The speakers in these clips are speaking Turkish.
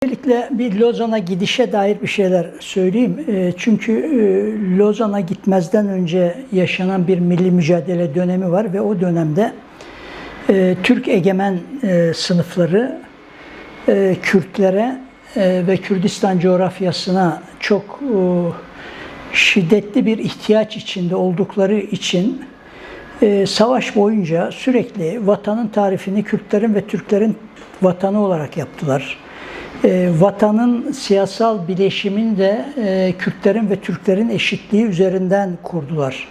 Öncelikle bir Lozan'a gidişe dair bir şeyler söyleyeyim. Çünkü Lozan'a gitmezden önce yaşanan bir milli mücadele dönemi var ve o dönemde Türk egemen sınıfları Kürtlere ve Kürdistan coğrafyasına çok şiddetli bir ihtiyaç içinde oldukları için savaş boyunca sürekli vatanın tarifini Kürtlerin ve Türklerin vatanı olarak yaptılar. Vatanın siyasal bileşimini de Kürtlerin ve Türklerin eşitliği üzerinden kurdular.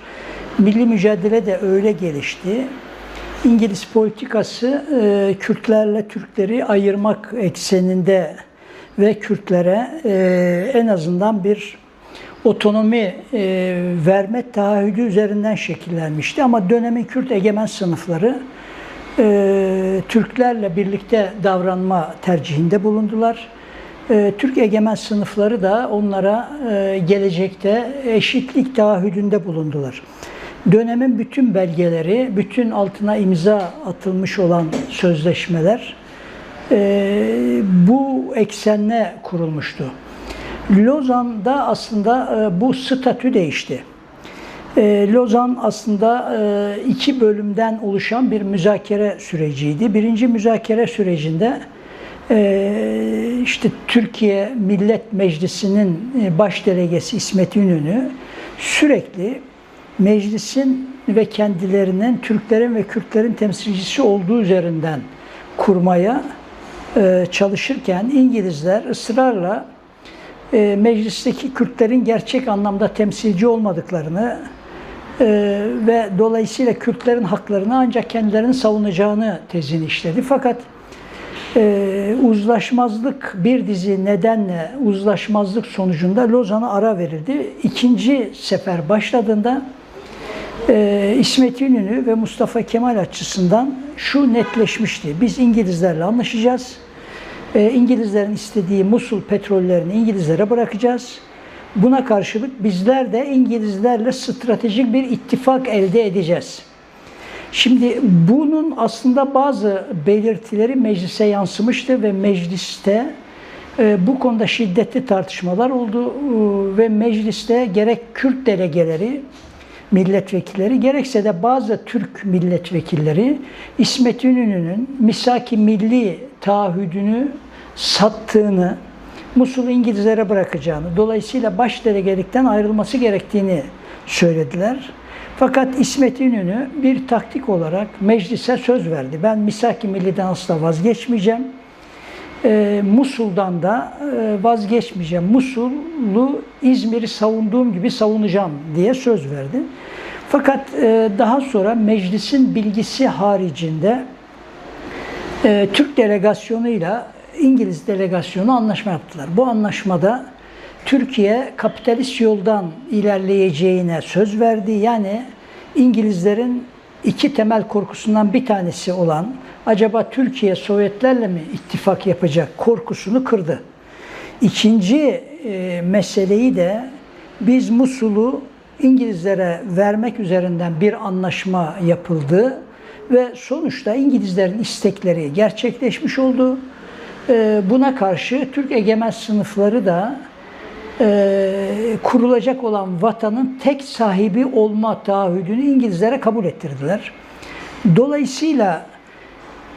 Milli mücadele de öyle gelişti. İngiliz politikası Kürtlerle Türkleri ayırmak ekseninde ve Kürtlere en azından bir otonomi verme taahhüdü üzerinden şekillenmişti. Ama dönemin Kürt egemen sınıfları Türklerle birlikte davranma tercihinde bulundular. Türk egemen sınıfları da onlara gelecekte eşitlik taahhüdünde bulundular. Dönemin bütün belgeleri, bütün altına imza atılmış olan sözleşmeler bu eksenle kurulmuştu. Lozan'da aslında bu statü değişti. Lozan aslında iki bölümden oluşan bir müzakere süreciydi. Birinci müzakere sürecinde işte Türkiye Millet Meclisi'nin baş delegesi İsmet İnönü sürekli meclisin ve kendilerinin Türklerin ve Kürtlerin temsilcisi olduğu üzerinden kurmaya çalışırken İngilizler ısrarla meclisteki Kürtlerin gerçek anlamda temsilci olmadıklarını ve dolayısıyla Kürtlerin haklarını ancak kendilerinin savunacağını tezini işledi. Fakat uzlaşmazlık bir dizi nedenle uzlaşmazlık sonucunda Lozan'a ara verildi. İkinci sefer başladığında İsmet İnönü ve Mustafa Kemal açısından şu netleşmişti. Biz İngilizlerle anlaşacağız. İngilizlerin istediği Musul petrollerini İngilizlere bırakacağız. Buna karşılık bizler de İngilizlerle stratejik bir ittifak elde edeceğiz. Şimdi bunun aslında bazı belirtileri meclise yansımıştı ve mecliste bu konuda şiddetli tartışmalar oldu ve mecliste gerek Kürt delegeleri, milletvekilleri gerekse de bazı Türk milletvekilleri İsmet İnönü'nün Misak-ı Milli taahhüdünü sattığını, Musul'u İngilizlere bırakacağını, dolayısıyla baş delegelikten ayrılması gerektiğini söylediler. Fakat İsmet İnönü bir taktik olarak meclise söz verdi. Ben Misak-ı Milli'den asla vazgeçmeyeceğim. Musul'dan da vazgeçmeyeceğim. Musul'u İzmir'i savunduğum gibi savunacağım diye söz verdi. Fakat daha sonra meclisin bilgisi haricinde Türk delegasyonuyla İngiliz delegasyonu anlaşma yaptılar. Bu anlaşmada Türkiye kapitalist yoldan ilerleyeceğine söz verdi. Yani İngilizlerin iki temel korkusundan bir tanesi olan acaba Türkiye Sovyetlerle mi ittifak yapacak korkusunu kırdı. İkinci meseleyi de biz Musul'u İngilizlere vermek üzerinden bir anlaşma yapıldı ve sonuçta İngilizlerin istekleri gerçekleşmiş oldu. Buna karşı Türk egemen sınıfları da kurulacak olan vatanın tek sahibi olma taahhüdünü İngilizlere kabul ettirdiler. Dolayısıyla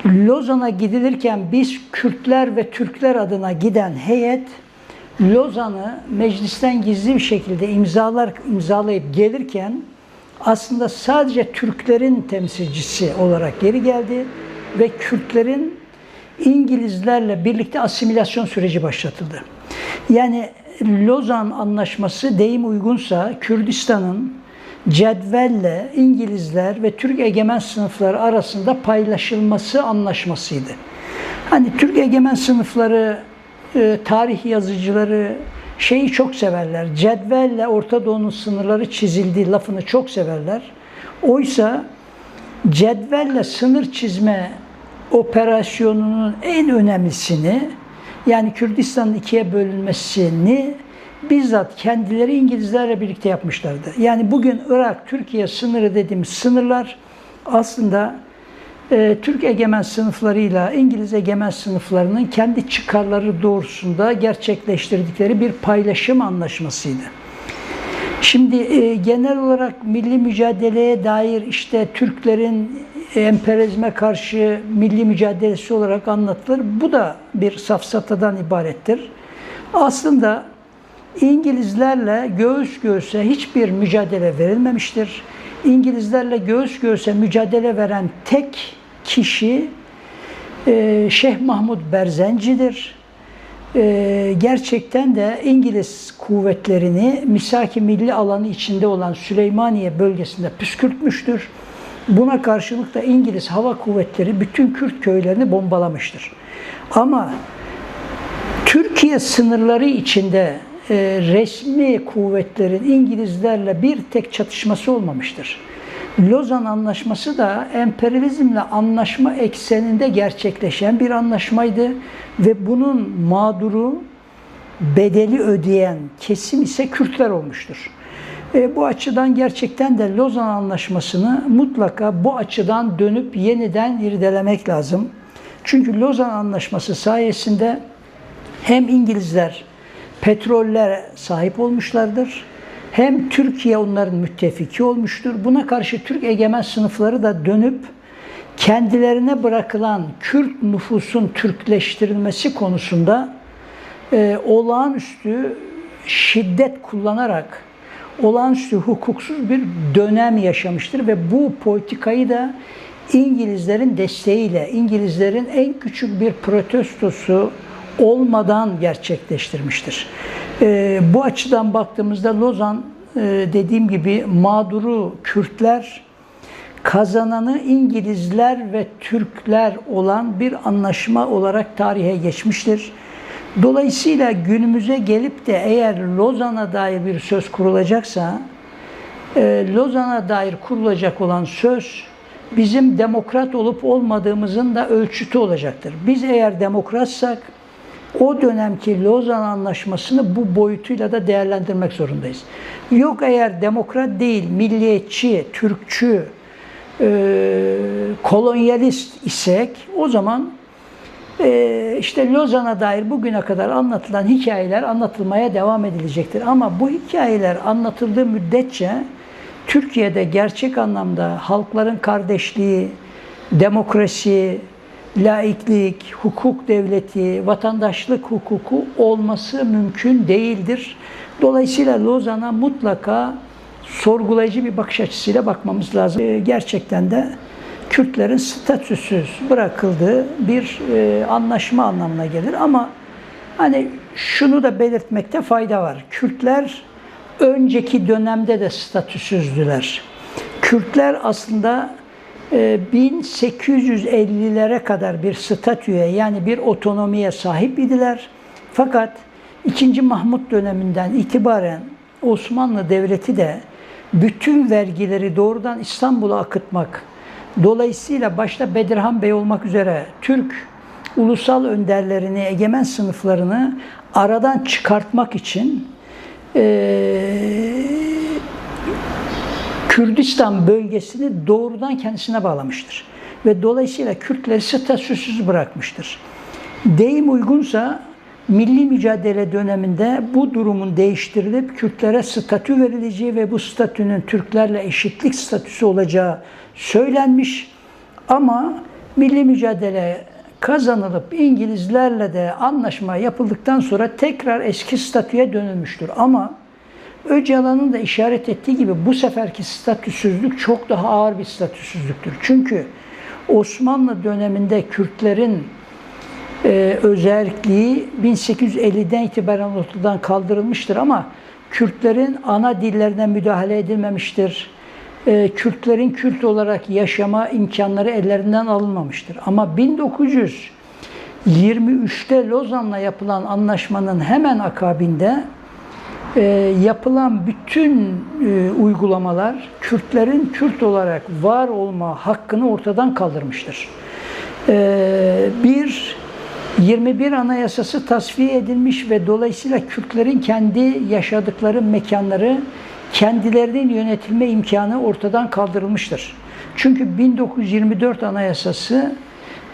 Lozan'a gidilirken biz Kürtler ve Türkler adına giden heyet Lozan'ı meclisten gizli bir şekilde imzalayıp gelirken aslında sadece Türklerin temsilcisi olarak geri geldi ve Kürtlerin İngilizlerle birlikte asimilasyon süreci başlatıldı. Yani Lozan Anlaşması deyim uygunsa Kürdistan'ın cetvelle İngilizler ve Türk egemen sınıfları arasında paylaşılması anlaşmasıydı. Hani Türk egemen sınıfları, tarih yazıcıları şeyi çok severler. Cetvelle Orta Doğu'nun sınırları çizildi lafını çok severler. Oysa cetvelle sınır çizme operasyonunun en önemlisini, yani Kürdistan'ın ikiye bölünmesini bizzat kendileri İngilizlerle birlikte yapmışlardı. Yani bugün Irak-Türkiye sınırı dediğimiz sınırlar aslında Türk egemen sınıflarıyla İngiliz egemen sınıflarının kendi çıkarları doğrusunda gerçekleştirdikleri bir paylaşım anlaşmasıydı. Şimdi genel olarak milli mücadeleye dair işte Türklerin emperyalizme karşı milli mücadelesi olarak anlatılır. Bu da bir safsatadan ibarettir. Aslında İngilizlerle göğüs göğüse hiçbir mücadele verilmemiştir. İngilizlerle göğüs göğüse mücadele veren tek kişi Şeyh Mahmud Berzenci'dir. Gerçekten de İngiliz kuvvetlerini Misaki Milli alanı içinde olan Süleymaniye bölgesinde püskürtmüştür. Buna karşılık da İngiliz hava kuvvetleri bütün Kürt köylerini bombalamıştır. Ama Türkiye sınırları içinde resmi kuvvetlerin İngilizlerle bir tek çatışması olmamıştır. Lozan Anlaşması da emperyalizmle anlaşma ekseninde gerçekleşen bir anlaşmaydı ve bunun mağduru, bedeli ödeyen kesim ise Kürtler olmuştur. Bu açıdan gerçekten de Lozan Anlaşması'nı mutlaka bu açıdan dönüp yeniden irdelemek lazım. Çünkü Lozan Anlaşması sayesinde hem İngilizler petrollere sahip olmuşlardır, hem Türkiye onların müttefiki olmuştur. Buna karşı Türk egemen sınıfları da dönüp kendilerine bırakılan Kürt nüfusun Türkleştirilmesi konusunda olağanüstü şiddet kullanarak olağanüstü hukuksuz bir dönem yaşamıştır ve bu politikayı da İngilizlerin desteğiyle, İngilizlerin en küçük bir protestosu olmadan gerçekleştirmiştir. Bu açıdan baktığımızda Lozan, dediğim gibi mağduru Kürtler, kazananı İngilizler ve Türkler olan bir anlaşma olarak tarihe geçmiştir. Dolayısıyla günümüze gelip de eğer Lozan'a dair bir söz kurulacaksa, Lozan'a dair kurulacak olan söz bizim demokrat olup olmadığımızın da ölçütü olacaktır. Biz eğer demokratsak o dönemki Lozan Anlaşması'nı bu boyutuyla da değerlendirmek zorundayız. Yok eğer demokrat değil, milliyetçi, Türkçü, kolonyalist isek o zaman işte Lozan'a dair bugüne kadar anlatılan hikayeler anlatılmaya devam edilecektir. Ama bu hikayeler anlatıldığı müddetçe Türkiye'de gerçek anlamda halkların kardeşliği, demokrasi, laiklik, hukuk devleti, vatandaşlık hukuku olması mümkün değildir. Dolayısıyla Lozan'a mutlaka sorgulayıcı bir bakış açısıyla bakmamız lazım. Gerçekten de Kürtlerin statüsüz bırakıldığı bir anlaşma anlamına gelir. Ama hani şunu da belirtmekte fayda var. Kürtler önceki dönemde de statüsüzdüler. Kürtler aslında 1850'lere kadar bir statüye yani bir otonomiye sahip idiler. Fakat 2. Mahmut döneminden itibaren Osmanlı Devleti de bütün vergileri doğrudan İstanbul'a akıtmak, dolayısıyla başta Bedirhan Bey olmak üzere Türk ulusal önderlerini, egemen sınıflarını aradan çıkartmak için Kürdistan bölgesini doğrudan kendisine bağlamıştır. Ve dolayısıyla Kürtleri statüsüz bırakmıştır. Deyim uygunsa milli mücadele döneminde bu durumun değiştirilip Kürtlere statü verileceği ve bu statünün Türklerle eşitlik statüsü olacağı söylenmiş. Ama milli mücadele kazanılıp İngilizlerle de anlaşma yapıldıktan sonra tekrar eski statüye dönülmüştür. Ama Öcalan'ın da işaret ettiği gibi bu seferki statüsüzlük çok daha ağır bir statüsüzlüktür. Çünkü Osmanlı döneminde Kürtlerin özelliği 1850'den itibaren ortadan kaldırılmıştır ama Kürtlerin ana dillerine müdahale edilmemiştir. Kürtlerin Kürt olarak yaşama imkanları ellerinden alınmamıştır. Ama 1923'te Lozan'la yapılan anlaşmanın hemen akabinde yapılan bütün uygulamalar Kürtlerin Kürt olarak var olma hakkını ortadan kaldırmıştır. 21 Anayasası tasfiye edilmiş ve dolayısıyla Kürtlerin kendi yaşadıkları mekanları kendilerinin yönetilme imkanı ortadan kaldırılmıştır. Çünkü 1924 Anayasası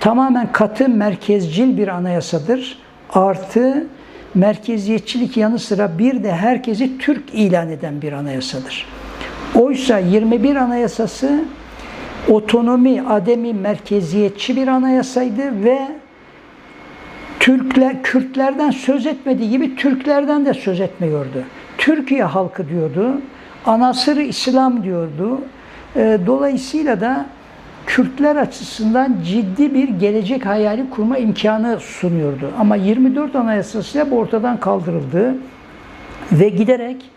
tamamen katı merkezcil bir anayasadır. Artı merkeziyetçilik yanı sıra bir de herkesi Türk ilan eden bir anayasadır. Oysa 21 Anayasası otonomi, ademi, merkeziyetçi bir anayasaydı ve Kürtlerden söz etmediği gibi Türklerden de söz etmiyordu. Türkiye halkı diyordu, anasır-ı İslam diyordu. Dolayısıyla da Kürtler açısından ciddi bir gelecek hayali kurma imkanı sunuyordu. Ama 24 Anayasası hep ortadan kaldırıldı ve giderek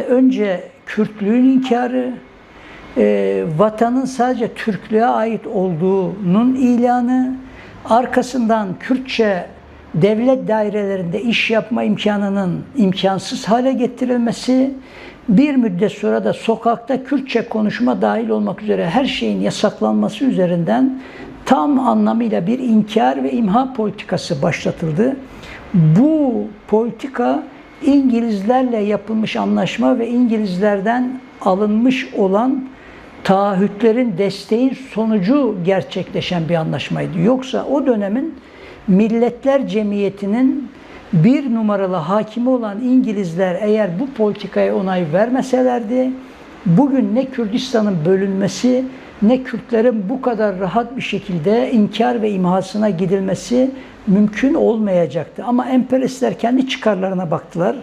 önce Kürtlüğün inkarı, vatanın sadece Türklüğe ait olduğunun ilanı, arkasından Kürtçe devlet dairelerinde iş yapma imkanının imkansız hale getirilmesi, bir müddet sonra da sokakta Kürtçe konuşma dahil olmak üzere her şeyin yasaklanması üzerinden tam anlamıyla bir inkar ve imha politikası başlatıldı. Bu politika İngilizlerle yapılmış anlaşma ve İngilizlerden alınmış olan taahhütlerin desteğin sonucu gerçekleşen bir anlaşmaydı. Yoksa o dönemin Milletler Cemiyeti'nin bir numaralı hakimi olan İngilizler eğer bu politikaya onay vermeselerdi, bugün ne Kürdistan'ın bölünmesi ne Kürtlerin bu kadar rahat bir şekilde inkar ve imhasına gidilmesi mümkün olmayacaktı. Ama emperyalistler kendi çıkarlarına baktılar.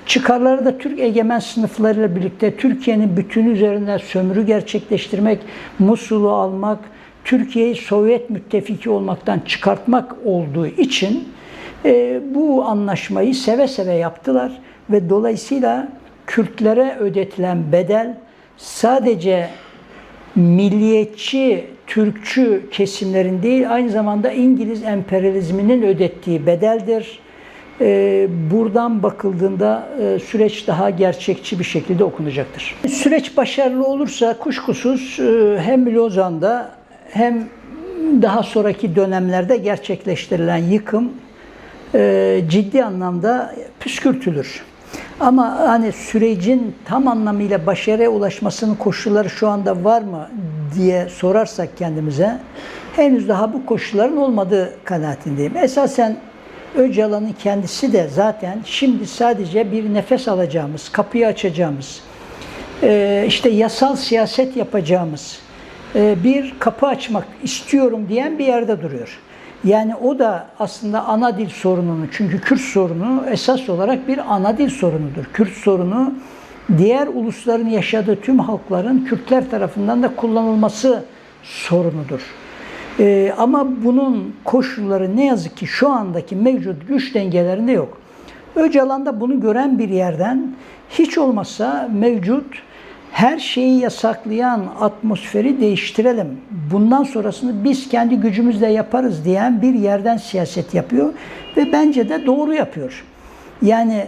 Çıkarları da Türk egemen sınıflarıyla birlikte Türkiye'nin bütünü üzerinde sömürü gerçekleştirmek, Musul'u almak, Türkiye'yi Sovyet müttefiki olmaktan çıkartmak olduğu için bu anlaşmayı seve seve yaptılar ve dolayısıyla Kürtlere ödetilen bedel sadece milliyetçi, Türkçü kesimlerin değil, aynı zamanda İngiliz emperyalizminin ödettiği bedeldir. Buradan bakıldığında süreç daha gerçekçi bir şekilde okunacaktır. Süreç başarılı olursa kuşkusuz hem Lozan'da hem daha sonraki dönemlerde gerçekleştirilen yıkım ciddi anlamda püskürtülür. Ama hani sürecin tam anlamıyla başarıya ulaşmasının koşulları şu anda var mı diye sorarsak kendimize, henüz daha bu koşulların olmadığı kanaatindeyim. Esasen Öcalan'ın kendisi de zaten şimdi sadece bir nefes alacağımız, kapıyı açacağımız, işte yasal siyaset yapacağımız bir kapı açmak istiyorum diyen bir yerde duruyor. Yani o da aslında ana dil sorununu, çünkü Kürt sorunu esas olarak bir ana dil sorunudur. Kürt sorunu diğer ulusların yaşadığı tüm halkların Kürtler tarafından da kullanılması sorunudur. Ama bunun koşulları ne yazık ki şu andaki mevcut güç dengelerinde yok. Öcalan da bunu gören bir yerden hiç olmazsa mevcut her şeyi yasaklayan atmosferi değiştirelim, bundan sonrasını biz kendi gücümüzle yaparız diyen bir yerden siyaset yapıyor ve bence de doğru yapıyor. Yani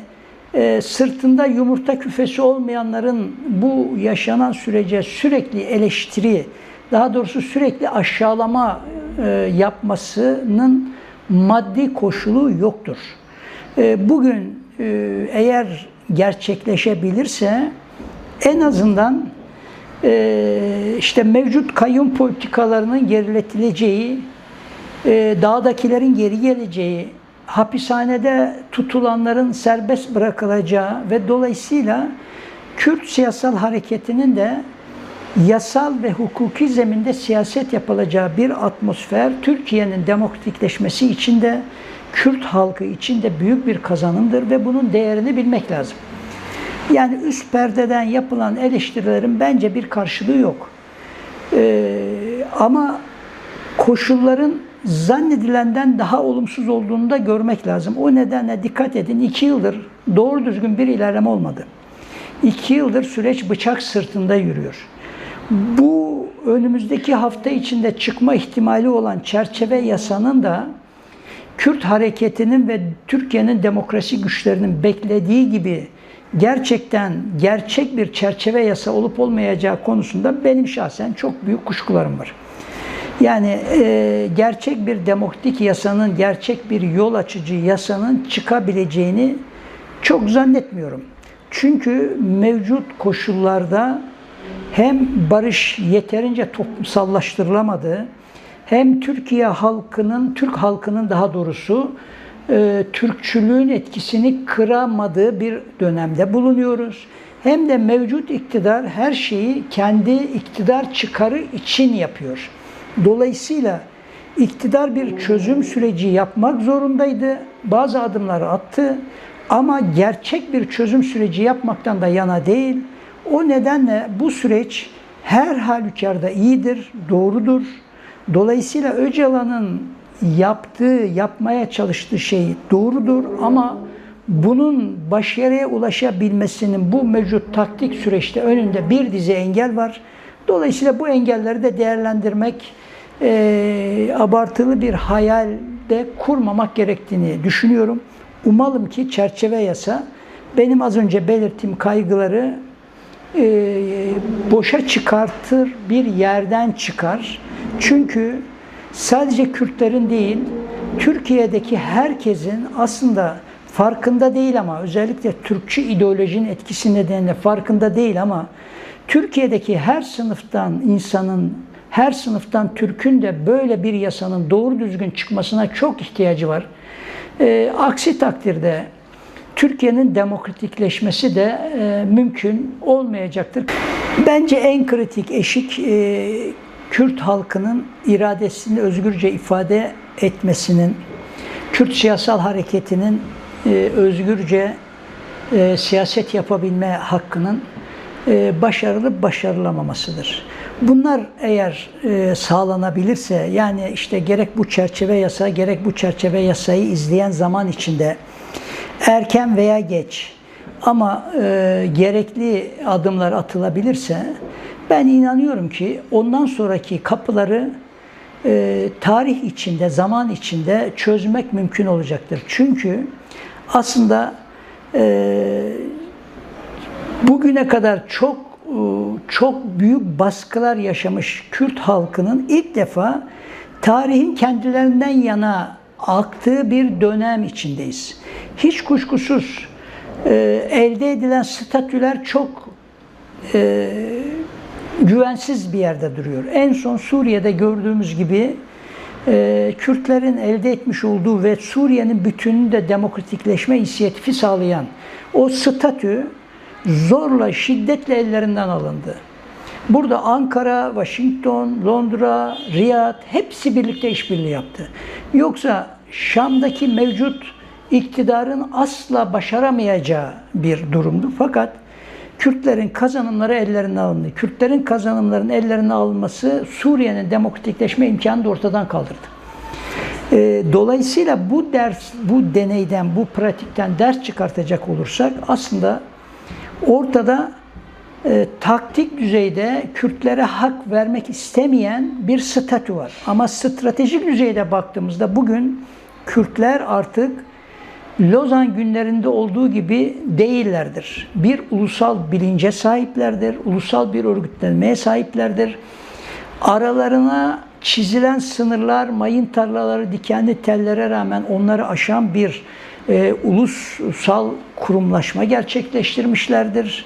sırtında yumurta küfesi olmayanların bu yaşanan sürece sürekli eleştiri, daha doğrusu sürekli aşağılama yapmasının maddi koşulu yoktur. Bugün eğer gerçekleşebilirse en azından işte mevcut kayyum politikalarının geriletileceği, dağdakilerin geri geleceği, hapishanede tutulanların serbest bırakılacağı ve dolayısıyla Kürt siyasal hareketinin de yasal ve hukuki zeminde siyaset yapılacağı bir atmosfer Türkiye'nin demokratikleşmesi için de Kürt halkı için de büyük bir kazanımdır ve bunun değerini bilmek lazım. Yani üst perdeden yapılan eleştirilerin bence bir karşılığı yok. Ama koşulların zannedilenden daha olumsuz olduğunu da görmek lazım. O nedenle dikkat edin, 2 yıldır doğru düzgün bir ilerleme olmadı. 2 yıldır süreç bıçak sırtında yürüyor. Bu önümüzdeki hafta içinde çıkma ihtimali olan çerçeve yasanın da Kürt hareketinin ve Türkiye'nin demokrasi güçlerinin beklediği gibi gerçekten gerçek bir çerçeve yasa olup olmayacağı konusunda benim şahsen çok büyük kuşkularım var. Yani gerçek bir demokratik yasanın, gerçek bir yol açıcı yasanın çıkabileceğini çok zannetmiyorum. Çünkü mevcut koşullarda hem barış yeterince toplumsallaştırılamadığı, hem Türk halkının daha doğrusu Türkçülüğün etkisini kıramadığı bir dönemde bulunuyoruz. Hem de mevcut iktidar her şeyi kendi iktidar çıkarı için yapıyor. Dolayısıyla iktidar bir çözüm süreci yapmak zorundaydı. Bazı adımları attı ama gerçek bir çözüm süreci yapmaktan da yana değil. O nedenle bu süreç her halükarda iyidir, doğrudur. Dolayısıyla Öcalan'ın yapmaya çalıştığı şey doğrudur ama bunun başarıya ulaşabilmesinin bu mevcut taktik süreçte önünde bir dizi engel var. Dolayısıyla bu engelleri de değerlendirmek, abartılı bir hayalde kurmamak gerektiğini düşünüyorum. Umalım ki çerçeve yasa benim az önce belirttiğim kaygıları boşa çıkartır, bir yerden çıkar. Çünkü sadece Kürtlerin değil, Türkiye'deki herkesin aslında farkında değil ama özellikle Türkçü ideolojinin etkisi nedeniyle farkında değil ama Türkiye'deki her sınıftan insanın, her sınıftan Türk'ün de böyle bir yasanın doğru düzgün çıkmasına çok ihtiyacı var. Aksi takdirde Türkiye'nin demokratikleşmesi de mümkün olmayacaktır. Bence en kritik eşik Kürt halkının iradesini özgürce ifade etmesinin, Kürt siyasal hareketinin özgürce siyaset yapabilme hakkının başarılamamasıdır. Bunlar eğer sağlanabilirse, yani işte gerek bu çerçeve yasa, gerek bu çerçeve yasayı izleyen zaman içinde erken veya geç ama gerekli adımlar atılabilirse ben inanıyorum ki ondan sonraki kapıları tarih içinde, zaman içinde çözmek mümkün olacaktır. Çünkü aslında bugüne kadar çok büyük baskılar yaşamış Kürt halkının ilk defa tarihin kendilerinden yana aktığı bir dönem içindeyiz. Hiç kuşkusuz elde edilen statüler çok güvensiz bir yerde duruyor. En son Suriye'de gördüğümüz gibi Kürtlerin elde etmiş olduğu ve Suriye'nin bütününü de demokratikleşme inisiyatifi sağlayan o statü zorla, şiddetle ellerinden alındı. Burada Ankara, Washington, Londra, Riyad hepsi birlikte işbirliği yaptı. Yoksa Şam'daki mevcut iktidarın asla başaramayacağı bir durumdu. Fakat Kürtlerin kazanımları ellerinden alındı. Kürtlerin kazanımlarının ellerinden alınması Suriye'nin demokratikleşme imkanını da ortadan kaldırdı. Dolayısıyla bu deneyden, bu pratikten ders çıkartacak olursak aslında ortada taktik düzeyde Kürtlere hak vermek istemeyen bir statü var. Ama stratejik düzeyde baktığımızda bugün Kürtler artık Lozan günlerinde olduğu gibi değillerdir. Bir ulusal bilince sahiplerdir, ulusal bir örgütlenmeye sahiplerdir. Aralarına çizilen sınırlar, mayın tarlaları, dikenli tellere rağmen onları aşan bir ulusal kurumlaşma gerçekleştirmişlerdir.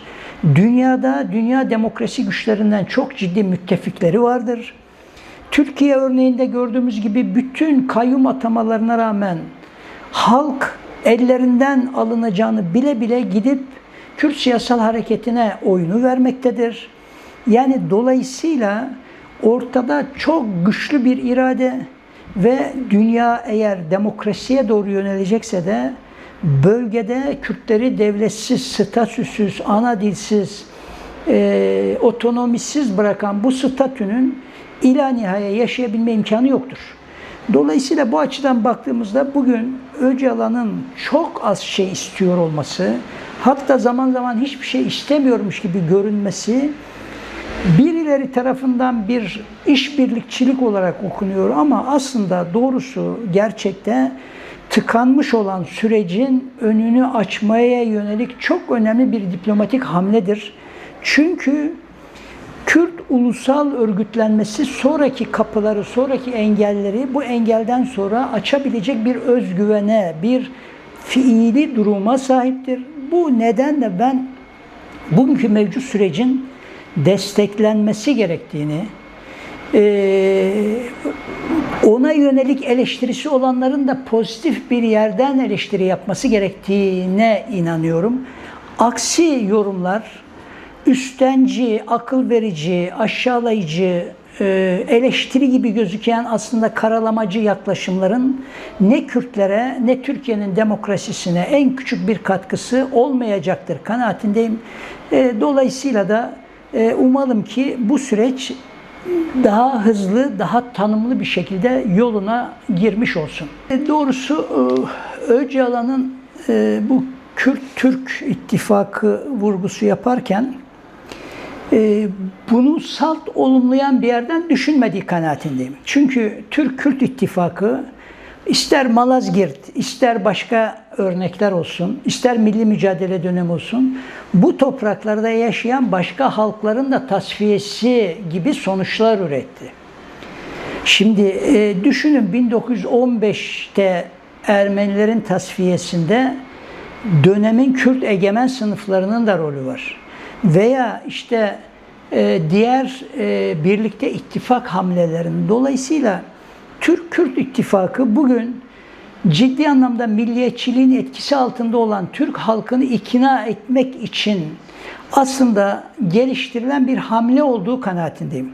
Dünya demokrasi güçlerinden çok ciddi müttefikleri vardır. Türkiye örneğinde gördüğümüz gibi bütün kayyum atamalarına rağmen halk ellerinden alınacağını bile bile gidip Kürt siyasal hareketine oyunu vermektedir. Yani dolayısıyla ortada çok güçlü bir irade ve dünya eğer demokrasiye doğru yönelecekse de bölgede Kürtleri devletsiz, statüsüz, ana dilsiz, otonomisiz bırakan bu statünün ila nihaya yaşayabilme imkanı yoktur. Dolayısıyla bu açıdan baktığımızda bugün Öcalan'ın çok az şey istiyor olması, hatta zaman zaman hiçbir şey istemiyormuş gibi görünmesi birileri tarafından bir işbirlikçilik olarak okunuyor ama aslında doğrusu gerçekte tıkanmış olan sürecin önünü açmaya yönelik çok önemli bir diplomatik hamledir. Çünkü Kürt ulusal örgütlenmesi sonraki kapıları, sonraki engelleri bu engelden sonra açabilecek bir özgüvene, bir fiili duruma sahiptir. Bu nedenle ben bugünkü mevcut sürecin desteklenmesi gerektiğini, ona yönelik eleştirisi olanların da pozitif bir yerden eleştiri yapması gerektiğine inanıyorum. Aksi yorumlar, üstenci, akıl verici, aşağılayıcı, eleştiri gibi gözüken aslında karalamacı yaklaşımların ne Kürtlere ne Türkiye'nin demokrasisine en küçük bir katkısı olmayacaktır kanaatindeyim. Dolayısıyla da umalım ki bu süreç daha hızlı, daha tanımlı bir şekilde yoluna girmiş olsun. Doğrusu Öcalan'ın bu Kürt-Türk ittifakı vurgusu yaparken bunu salt olumlayan bir yerden düşünmediği kanaatindeyim. Çünkü Türk-Kürt ittifakı ister Malazgirt, ister başka örnekler olsun, ister milli mücadele dönemi olsun, bu topraklarda yaşayan başka halkların da tasfiyesi gibi sonuçlar üretti. Şimdi düşünün 1915'te Ermenilerin tasfiyesinde dönemin Kürt egemen sınıflarının da rolü var. Veya işte diğer birlikte ittifak hamlelerinin. Dolayısıyla Türk-Kürt ittifakı bugün ciddi anlamda milliyetçiliğin etkisi altında olan Türk halkını ikna etmek için aslında geliştirilen bir hamle olduğu kanaatindeyim.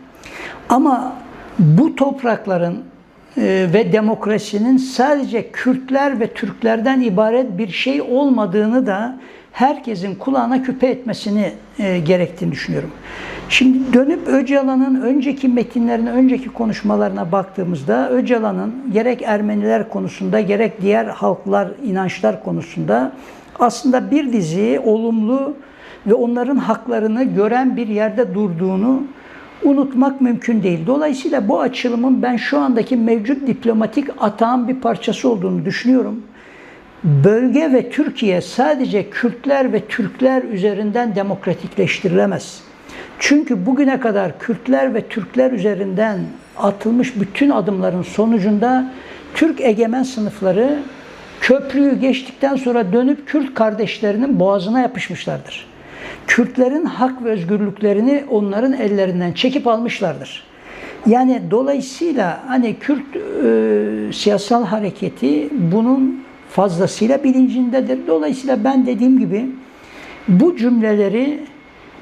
Ama bu toprakların ve demokrasinin sadece Kürtler ve Türklerden ibaret bir şey olmadığını da herkesin kulağına küpe etmesini gerektiğini düşünüyorum. Şimdi dönüp Öcalan'ın önceki metinlerine, önceki konuşmalarına baktığımızda Öcalan'ın gerek Ermeniler konusunda gerek diğer halklar, inançlar konusunda aslında bir dizi olumlu ve onların haklarını gören bir yerde durduğunu unutmak mümkün değil. Dolayısıyla bu açılımın ben şu andaki mevcut diplomatik atağın bir parçası olduğunu düşünüyorum. Bölge ve Türkiye sadece Kürtler ve Türkler üzerinden demokratikleştirilemez. Çünkü bugüne kadar Kürtler ve Türkler üzerinden atılmış bütün adımların sonucunda Türk egemen sınıfları köprüyü geçtikten sonra dönüp Kürt kardeşlerinin boğazına yapışmışlardır. Kürtlerin hak ve özgürlüklerini onların ellerinden çekip almışlardır. Yani dolayısıyla hani Kürt siyasal hareketi bunun fazlasıyla bilincindedir. Dolayısıyla ben dediğim gibi bu cümleleri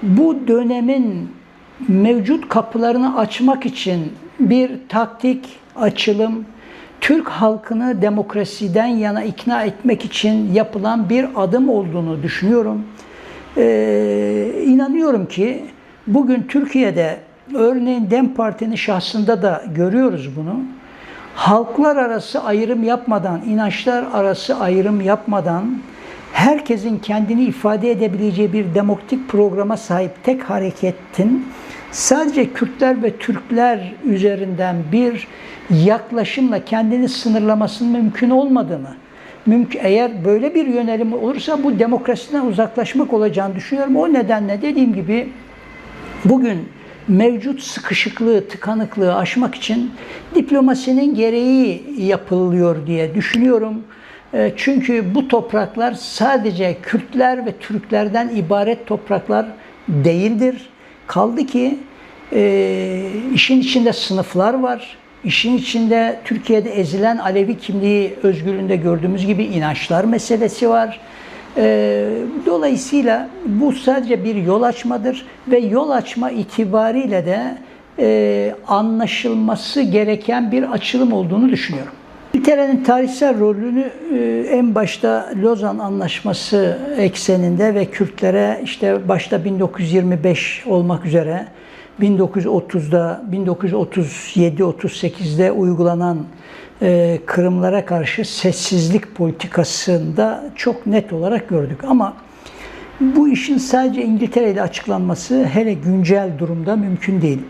bu dönemin mevcut kapılarını açmak için bir taktik, açılım, Türk halkını demokrasiden yana ikna etmek için yapılan bir adım olduğunu düşünüyorum. İnanıyorum ki bugün Türkiye'de örneğin DEM Parti'nin şahsında da görüyoruz bunu. Halklar arası ayrım yapmadan, inançlar arası ayrım yapmadan herkesin kendini ifade edebileceği bir demokratik programa sahip tek hareketin sadece Kürtler ve Türkler üzerinden bir yaklaşımla kendini sınırlamasının mümkün olmadığını, eğer böyle bir yönelim olursa bu demokrasiden uzaklaşmak olacağını düşünüyorum. O nedenle dediğim gibi bugün mevcut sıkışıklığı, tıkanıklığı aşmak için diplomasinin gereği yapılıyor diye düşünüyorum. Çünkü bu topraklar sadece Kürtler ve Türklerden ibaret topraklar değildir. Kaldı ki işin içinde sınıflar var. İşin içinde Türkiye'de ezilen Alevi kimliği özgürlüğünde gördüğümüz gibi inançlar meselesi var. Dolayısıyla bu sadece bir yol açmadır ve yol açma itibariyle de anlaşılması gereken bir açılım olduğunu düşünüyorum. İngiltere'nin tarihsel rolünü en başta Lozan Anlaşması ekseninde ve Kürtlere işte başta 1925 olmak üzere 1930'da, 1937-38'de uygulanan kırımlara karşı sessizlik politikasında çok net olarak gördük. Ama bu işin sadece İngiltere ile açıklanması hele güncel durumda mümkün değil.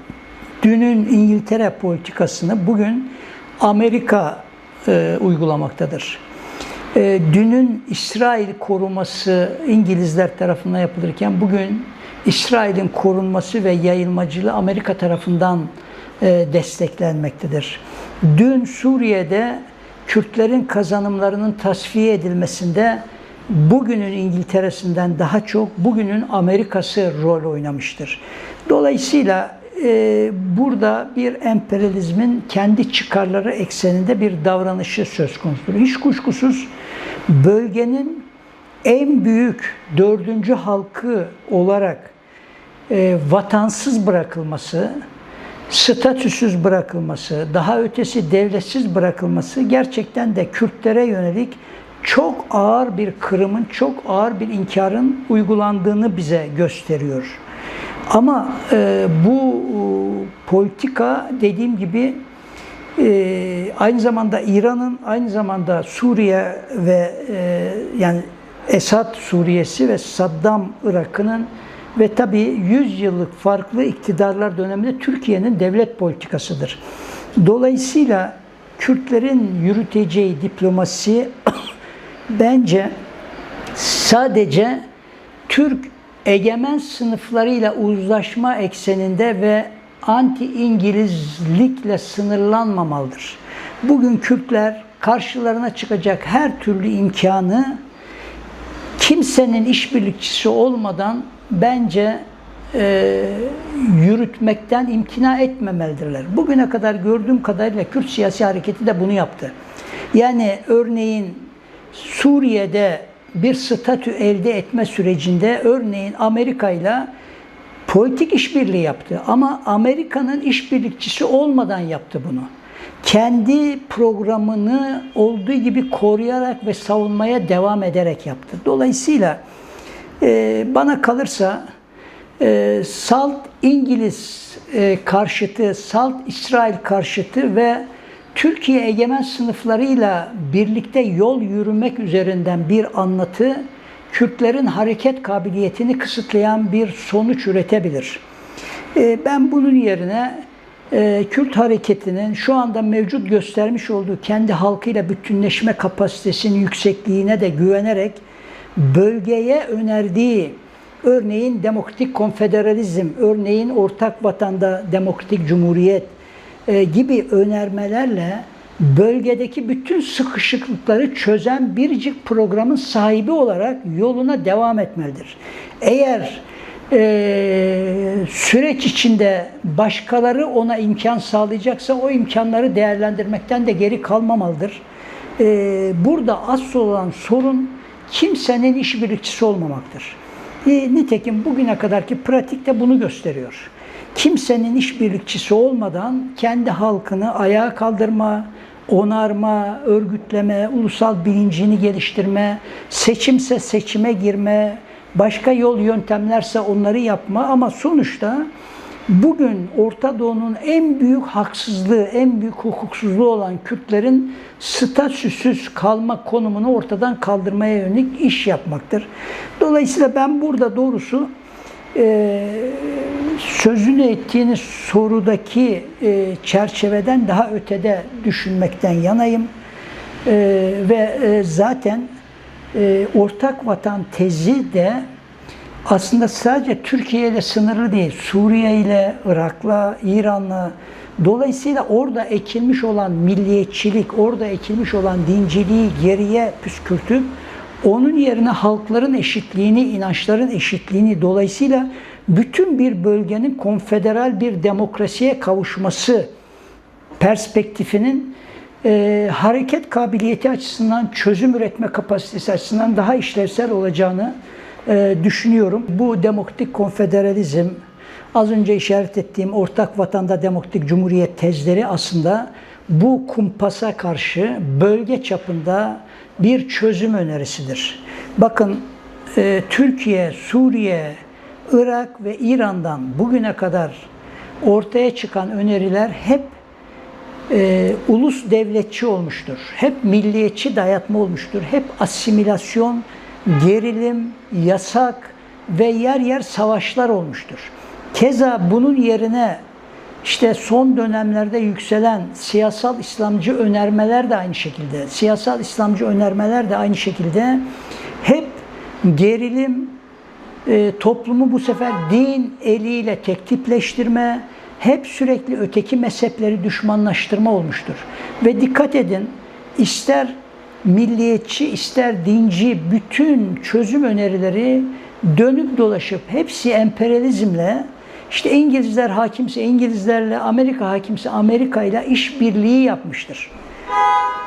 Dünün İngiltere politikasını bugün Amerika uygulamaktadır. Dünün İsrail koruması İngilizler tarafından yapılırken bugün İsrail'in korunması ve yayılmacılığı Amerika tarafından desteklenmektedir. Dün Suriye'de Kürtlerin kazanımlarının tasfiye edilmesinde bugünün İngiltere'sinden daha çok bugünün Amerika'sı rol oynamıştır. Dolayısıyla burada bir emperyalizmin kendi çıkarları ekseninde bir davranışı söz konusudur. Hiç kuşkusuz bölgenin en büyük dördüncü halkı olarak vatansız bırakılması, statüsüz bırakılması, daha ötesi devletsiz bırakılması gerçekten de Kürtlere yönelik çok ağır bir kırımın, çok ağır bir inkarın uygulandığını bize gösteriyor. Ama bu politika dediğim gibi aynı zamanda İran'ın, aynı zamanda Suriye ve yani Esad Suriye'si ve Saddam Irak'ının ve tabii 100 yıllık farklı iktidarlar döneminde Türkiye'nin devlet politikasıdır. Dolayısıyla Kürtlerin yürüteceği diplomasi bence sadece Türk egemen sınıflarıyla uzlaşma ekseninde ve anti-İngilizlikle sınırlanmamalıdır. Bugün Kürtler karşılarına çıkacak her türlü imkanı kimsenin işbirlikçisi olmadan bence yürütmekten imtina etmemelidirler. Bugüne kadar gördüğüm kadarıyla Kürt siyasi hareketi de bunu yaptı. Yani örneğin Suriye'de bir statü elde etme sürecinde örneğin Amerika ile politik işbirliği yaptı. Ama Amerika'nın işbirlikçisi olmadan yaptı bunu. Kendi programını olduğu gibi koruyarak ve savunmaya devam ederek yaptı. Dolayısıyla bana kalırsa salt İngiliz karşıtı, salt İsrail karşıtı ve Türkiye egemen sınıflarıyla birlikte yol yürümek üzerinden bir anlatı Kürtlerin hareket kabiliyetini kısıtlayan bir sonuç üretebilir. Ben bunun yerine Kürt hareketinin şu anda mevcut göstermiş olduğu kendi halkıyla bütünleşme kapasitesinin yüksekliğine de güvenerek bölgeye önerdiği örneğin demokratik konfederalizm, örneğin ortak vatanda demokratik cumhuriyet gibi önermelerle bölgedeki bütün sıkışıklıkları çözen biricik programın sahibi olarak yoluna devam etmelidir. Eğer süreç içinde başkaları ona imkan sağlayacaksa o imkanları değerlendirmekten de geri kalmamalıdır. Burada asıl olan sorun kimsenin işbirlikçisi olmamaktır. Nitekim bugüne kadarki pratik de bunu gösteriyor. Kimsenin işbirlikçisi olmadan kendi halkını ayağa kaldırma, onarma, örgütleme, ulusal bilincini geliştirme, seçimse seçime girme, başka yol yöntemlerse onları yapma ama sonuçta bugün Orta Doğu'nun en büyük haksızlığı, en büyük hukuksuzluğu olan Kürtlerin statüsüz kalma konumunu ortadan kaldırmaya yönelik iş yapmaktır. Dolayısıyla ben burada doğrusu sözünü ettiğiniz sorudaki çerçeveden daha ötede düşünmekten yanayım. Ve zaten ortak vatan tezi de aslında sadece Türkiye ile sınırlı değil. Suriye ile, Irak'la, İran'la. Dolayısıyla orada ekilmiş olan milliyetçilik, orada ekilmiş olan dinciliği geriye püskürtüp onun yerine halkların eşitliğini, inançların eşitliğini dolayısıyla bütün bir bölgenin konfederal bir demokrasiye kavuşması perspektifinin hareket kabiliyeti açısından, çözüm üretme kapasitesi açısından daha işlevsel olacağını düşünüyorum. Bu demokratik konfederalizm, az önce işaret ettiğim ortak vatanda demokratik cumhuriyet tezleri aslında bu kumpasa karşı bölge çapında bir çözüm önerisidir. Bakın Türkiye, Suriye, Irak ve İran'dan bugüne kadar ortaya çıkan öneriler hep ulus devletçi olmuştur. Hep milliyetçi dayatma olmuştur. Hep asimilasyon, gerilim, yasak ve yer yer savaşlar olmuştur. Keza bunun yerine işte son dönemlerde yükselen siyasal İslamcı önermeler de aynı şekilde, siyasal İslamcı önermeler de aynı şekilde hep gerilim, toplumu bu sefer din eliyle tektipleştirme, hep sürekli öteki mezhepleri düşmanlaştırma olmuştur. Ve dikkat edin, ister milliyetçi, ister dinci bütün çözüm önerileri dönüp dolaşıp hepsi emperyalizmle, işte İngilizler hakimse İngilizlerle, Amerika hakimse Amerika ile işbirliği yapmıştır.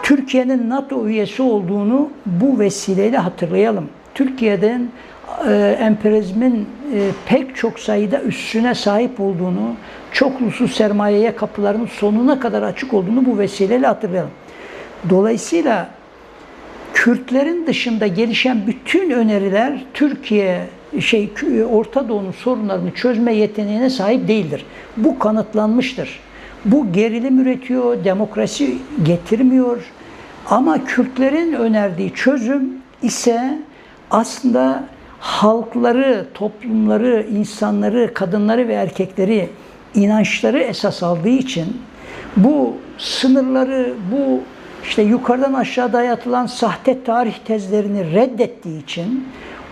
Türkiye'nin NATO üyesi olduğunu bu vesileyle hatırlayalım. Türkiye'den emperyalizmin pek çok sayıda üssüne sahip olduğunu, çok uluslu sermayeye kapılarının sonuna kadar açık olduğunu bu vesileyle hatırlayalım. Dolayısıyla Kürtlerin dışında gelişen bütün öneriler Orta Doğu'nun sorunlarını çözme yeteneğine sahip değildir. Bu kanıtlanmıştır. Bu gerilim üretiyor, demokrasi getirmiyor. Ama Kürtlerin önerdiği çözüm ise aslında halkları, toplumları, insanları, kadınları ve erkekleri, inançları esas aldığı için bu sınırları, bu işte yukarıdan aşağı dayatılan sahte tarih tezlerini reddettiği için,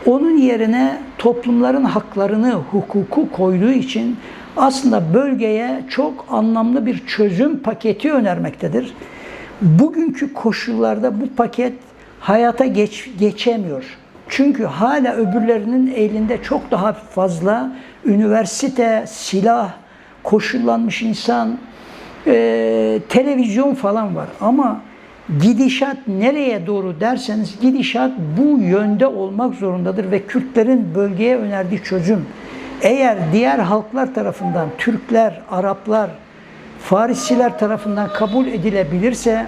onun yerine toplumların haklarını, hukuku koyduğu için aslında bölgeye çok anlamlı bir çözüm paketi önermektedir. Bugünkü koşullarda bu paket hayata geçemiyor. Çünkü hala öbürlerinin elinde çok daha fazla üniversite, silah, koşullanmış insan, televizyon falan var. Ama gidişat nereye doğru derseniz gidişat bu yönde olmak zorundadır ve Kürtlerin bölgeye önerdiği çözüm eğer diğer halklar tarafından, Türkler, Araplar, Farisiler tarafından kabul edilebilirse,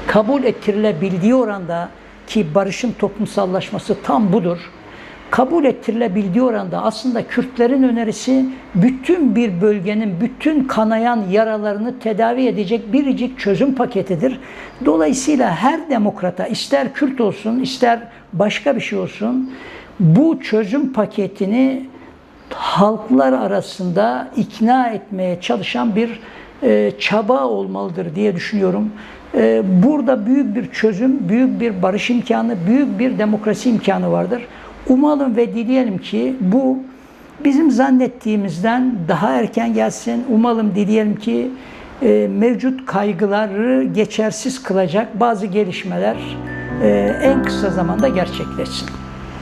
kabul ettirilebildiği oranda, ki barışın toplumsallaşması tam budur, kabul ettirilebildiği oranda aslında Kürtlerin önerisi bütün bir bölgenin bütün kanayan yaralarını tedavi edecek biricik çözüm paketidir. Dolayısıyla her demokrata, ister Kürt olsun, ister başka bir şey olsun, bu çözüm paketini halklar arasında ikna etmeye çalışan bir çaba olmalıdır diye düşünüyorum. Burada büyük bir çözüm, büyük bir barış imkanı, büyük bir demokrasi imkanı vardır. Umalım ve dileyelim ki bu bizim zannettiğimizden daha erken gelsin. Umalım dileyelim ki mevcut kaygıları geçersiz kılacak bazı gelişmeler en kısa zamanda gerçekleşsin.